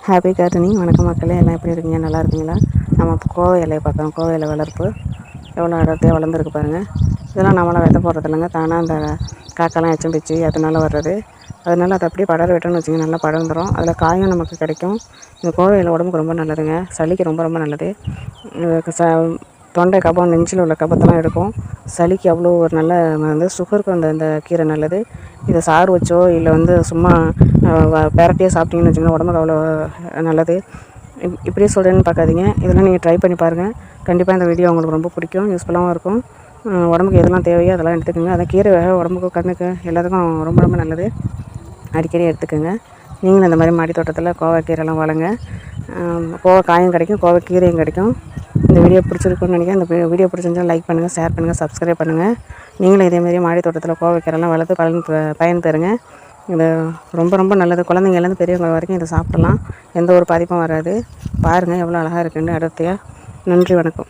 Happy gardening. வணக்கம் மக்களே, எல்லாம் எப்படி இருக்கீங்க? நல்லா இருக்கீங்களா? நம்ம இப்போ கோவை இலையை பார்க்குறோம். கோவை இலை வளர்ப்பு எவ்வளோ அடர்த்தியாக வளர்ந்துருக்கு பாருங்கள். இதெல்லாம் நம்மளாம் விதை போடுறது இல்லைங்க, தானாக அந்த காக்கெல்லாம் எச்சம் பிச்சு அதனால வர்றது. அதனால அதை அப்படியே படர விட்டோன்னு வச்சுங்க, நல்லா படர்ந்துடும். அதில் காயும் நமக்கு கிடைக்கும். இந்த கோவை இலை உடம்புக்கு ரொம்ப நல்லதுங்க, சளிக்கு ரொம்ப ரொம்ப நல்லது. தொண்டை கபம், நெஞ்சில் உள்ள கபத்தெல்லாம் எடுக்கும். சளிக்கு அவ்வளோ ஒரு நல்ல வந்து சுகருக்கு அந்த கீரை நல்லது. இதை சாறு வச்சோ இல்லை வந்து சும்மா பெரட்டியே சாப்பிட்டீங்கன்னு வச்சுக்கோங்க, உடம்புக்கு அவ்வளோ நல்லது. இப்படியே சொல்கிறேன்னு பார்க்காதீங்க, இதெல்லாம் நீங்கள் ட்ரை பண்ணி பாருங்கள். கண்டிப்பாக இந்த வீடியோ உங்களுக்கு ரொம்ப பிடிக்கும், யூஸ்ஃபுல்லாகவும் இருக்கும். உடம்புக்கு எதெல்லாம் தேவையோ அதெல்லாம் எடுத்துக்கோங்க. அதை கீரை உடம்புக்கு கண்ணுக்கு எல்லாத்துக்கும் ரொம்ப ரொம்ப நல்லது. அடிக்கடி எடுத்துக்கோங்க. நீங்களும் இந்த மாதிரி மாடி தோட்டத்தில் கோவைக்கீரைலாம் வளங்க. கோவை காயும் கிடைக்கும், கோவை கீரையும் கிடைக்கும். இந்த வீடியோ பிடிச்சிருக்குன்னு நினைக்கிறேன். இந்த வீடியோ பிடிச்சிருந்தால் லைக் பண்ணுங்கள், ஷேர் பண்ணுங்கள், சப்ஸ்கிரைப் பண்ணுங்கள். நீங்களும் இதேமாரி மாடி தோட்டத்தில் கோவைக்கீரைலாம் வளர்த்து பயன் பெறுங்க. இது ரொம்ப ரொம்ப நல்லது. குழந்தைங்கலேருந்து பெரியவங்க வரைக்கும் இதை சாப்பிடலாம், எந்த ஒரு பாதிப்பும் வராது. பாருங்கள் எவ்வளோ அழகாக இருக்குன்னு அடர்த்தியாக. நன்றி, வணக்கம்.